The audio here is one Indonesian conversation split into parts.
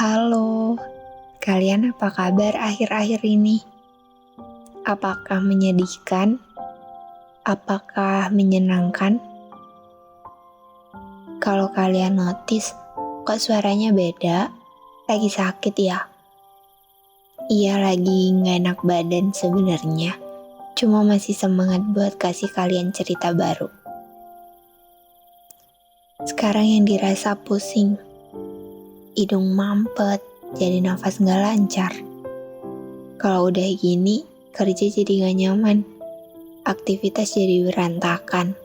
Halo, kalian apa kabar akhir-akhir ini? Apakah menyedihkan? Apakah menyenangkan? Kalau kalian notice, kok suaranya beda? Lagi sakit ya? Iya, lagi nggak enak badan sebenarnya. Cuma masih semangat buat kasih kalian cerita baru. Sekarang yang dirasa pusing, hidung mampet, jadi nafas nggak lancar. Kalau udah gini, kerja jadi gak nyaman, aktivitas jadi berantakan.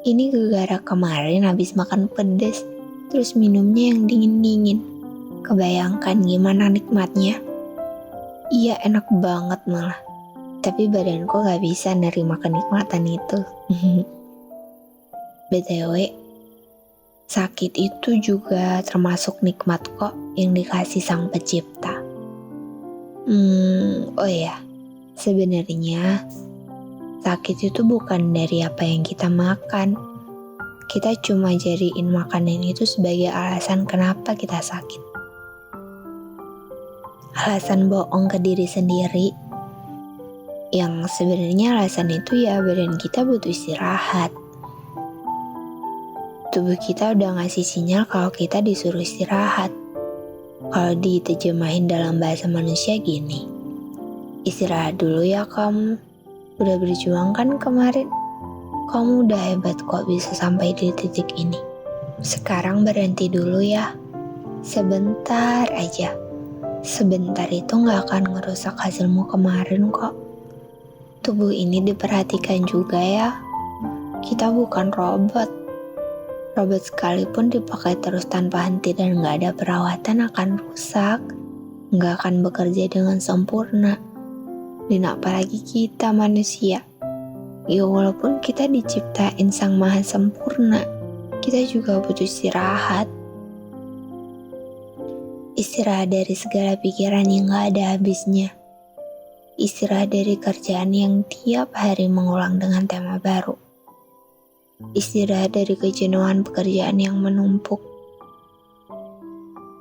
Ini gara-gara kemarin habis makan pedas, terus minumnya yang dingin-dingin. Kebayangkan gimana nikmatnya? Iya, enak banget malah. Tapi badanku gak bisa nerima kenikmatan itu. BTW, sakit itu juga termasuk nikmat kok yang dikasih Sang Pencipta. Oh ya, sebenarnya sakit itu bukan dari apa yang kita makan. Kita cuma jadiin makanan itu sebagai alasan kenapa kita sakit. Alasan bohong ke diri sendiri. Yang sebenarnya alasan itu ya badan kita butuh istirahat. Tubuh kita udah ngasih sinyal kalau kita disuruh istirahat. Kalau diterjemahin dalam bahasa manusia gini, istirahat dulu ya kamu. Udah berjuang kan kemarin? Kamu udah hebat kok bisa sampai di titik ini. Sekarang berhenti dulu ya. Sebentar aja. Sebentar itu gak akan ngerusak hasilmu kemarin kok. Tubuh ini diperhatikan juga ya. Kita bukan robot. Robot sekalipun dipakai terus tanpa henti dan gak ada perawatan akan rusak. Gak akan bekerja dengan sempurna. Dan apalagi kita manusia. Ya walaupun kita diciptain Sang Maha Sempurna, kita juga butuh istirahat. Istirahat dari segala pikiran yang gak ada habisnya. Istirahat dari kerjaan yang tiap hari mengulang dengan tema baru. Istirahat dari kejenuhan pekerjaan yang menumpuk.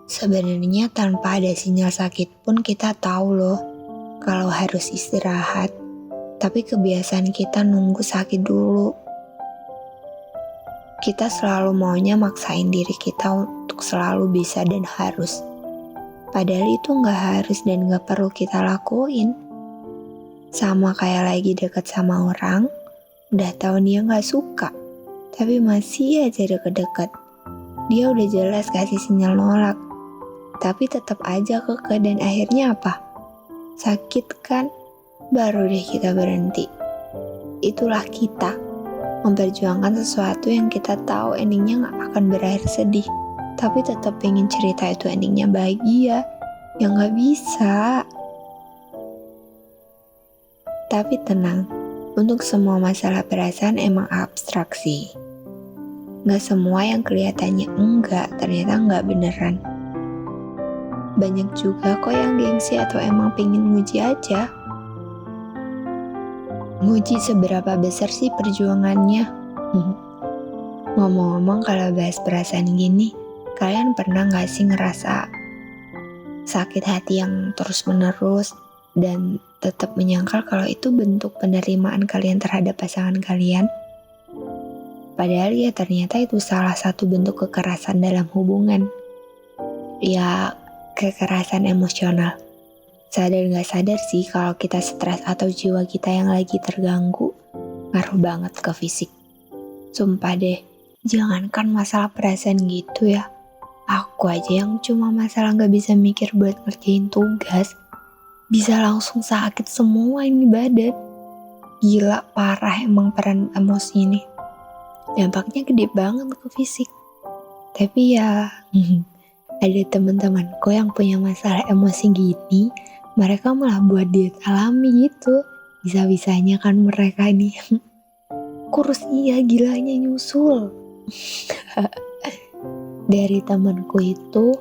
Sebenarnya tanpa ada sinyal sakit pun kita tahu loh kalau harus istirahat. Tapi kebiasaan kita nunggu sakit dulu. Kita selalu maunya maksain diri kita untuk selalu bisa dan harus. Padahal itu gak harus dan gak perlu kita lakuin. Sama kayak lagi deket sama orang, udah tahu dia gak suka, tapi masih aja deket-deket. Dia udah jelas kasih sinyal nolak, tapi tetap aja kekeh dan akhirnya apa? Sakit kan? Baru deh kita berhenti. Itulah kita, memperjuangkan sesuatu yang kita tahu endingnya gak akan berakhir sedih, tapi tetap pengen cerita itu endingnya bahagia, yang gak bisa. Tapi tenang, untuk semua masalah perasaan emang abstrak sih. Gak semua yang kelihatannya enggak, ternyata enggak beneran. Banyak juga kok yang gengsi atau emang pengen nguji aja. Nguji seberapa besar sih perjuangannya? Ngomong-ngomong kalau bahas perasaan gini, kalian pernah gak sih ngerasa sakit hati yang terus-menerus dan tetap menyangkal kalau itu bentuk penerimaan kalian terhadap pasangan kalian? Padahal ya ternyata itu salah satu bentuk kekerasan dalam hubungan. Ya, kekerasan emosional. Sadar gak sadar sih kalau kita stres atau jiwa kita yang lagi terganggu, ngaruh banget ke fisik. Sumpah deh, jangankan masalah perasaan gitu ya. Aku aja yang cuma masalah gak bisa mikir buat ngerjain tugas, bisa langsung sakit semua ini badan. Gila, parah emang peran emosi ini. Dampaknya gede banget ke fisik. Tapi ya, ada teman-temanku yang punya masalah emosi gini, mereka malah buat diet alami gitu. Bisa-bisanya kan mereka ini kurus, iya, gilanya nyusul. Dari temanku itu,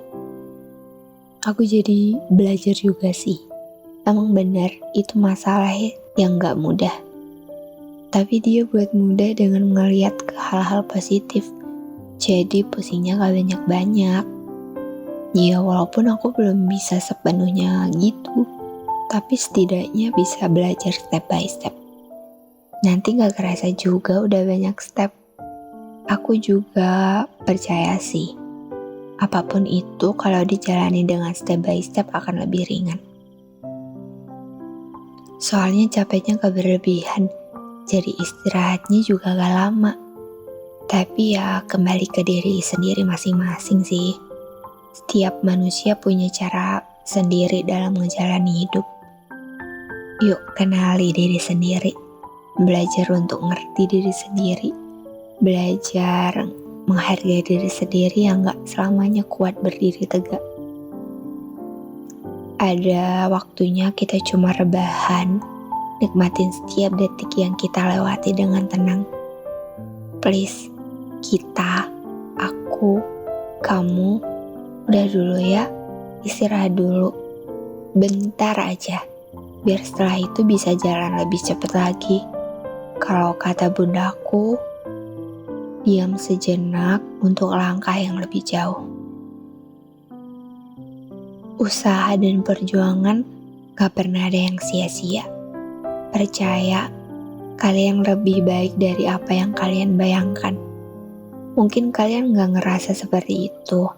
aku jadi belajar juga sih. Emang benar, itu masalah yang gak mudah. Tapi dia buat mudah dengan melihat ke hal-hal positif. Jadi pusingnya gak banyak-banyak. Ya walaupun aku belum bisa sepenuhnya gitu, tapi setidaknya bisa belajar step by step. Nanti gak kerasa juga udah banyak step. Aku juga percaya sih, apapun itu kalau dijalani dengan step by step akan lebih ringan. Soalnya capeknya gak berlebihan, jadi istirahatnya juga gak lama. Tapi ya kembali ke diri sendiri masing-masing sih. Setiap manusia punya cara sendiri dalam menjalani hidup. Yuk kenali diri sendiri, belajar untuk ngerti diri sendiri, belajar menghargai diri sendiri yang gak selamanya kuat berdiri tegak. Ada waktunya kita cuma rebahan, nikmatin setiap detik yang kita lewati dengan tenang. Please, kita, aku, kamu, udah dulu ya, istirahat dulu. Bentar aja, biar setelah itu bisa jalan lebih cepat lagi. Kalau kata bundaku, diam sejenak untuk langkah yang lebih jauh. Usaha dan perjuangan gak pernah ada yang sia-sia. Percaya, kalian lebih baik dari apa yang kalian bayangkan. Mungkin kalian gak ngerasa seperti itu.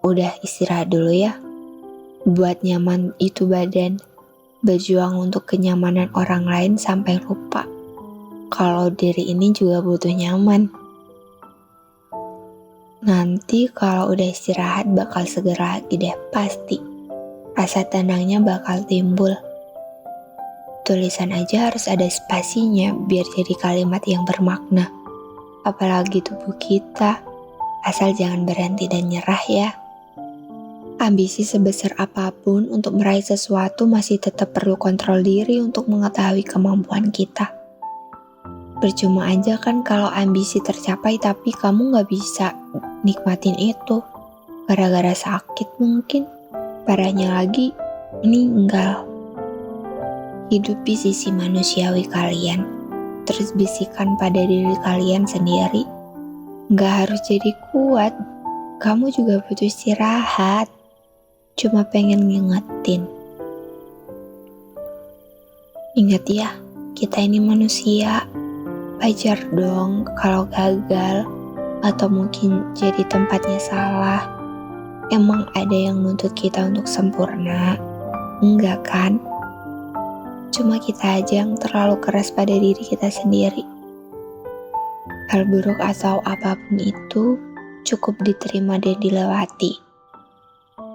Udah istirahat dulu ya. Buat nyaman itu badan, berjuang untuk kenyamanan orang lain sampai lupa kalau diri ini juga butuh nyaman. Nanti kalau udah istirahat bakal segera lagi deh pasti. Rasa tenangnya bakal timbul. Tulisan aja harus ada spasinya biar jadi kalimat yang bermakna. Apalagi tubuh kita, asal jangan berhenti dan nyerah ya. Ambisi sebesar apapun untuk meraih sesuatu masih tetap perlu kontrol diri untuk mengetahui kemampuan kita. Percuma aja kan kalau ambisi tercapai tapi kamu gak bisa nikmatin itu. Gara-gara sakit mungkin, parahnya lagi meninggal. Hidupi sisi manusiawi kalian, terus bisikan pada diri kalian sendiri. Gak harus jadi kuat, kamu juga butuh istirahat. Cuma pengen ngingetin. Ingat ya, kita ini manusia. Wajar dong kalau gagal atau mungkin jadi tempatnya salah. Emang ada yang nuntut kita untuk sempurna? Enggak kan? Cuma kita aja yang terlalu keras pada diri kita sendiri. Hal buruk atau apapun itu cukup diterima dan dilewati.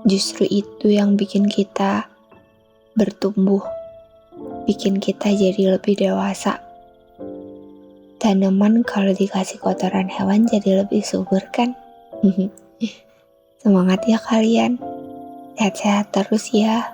Justru itu yang bikin kita bertumbuh, bikin kita jadi lebih dewasa. Tanaman kalau dikasih kotoran hewan jadi lebih subur kan? Semangat ya kalian, sehat-sehat terus ya.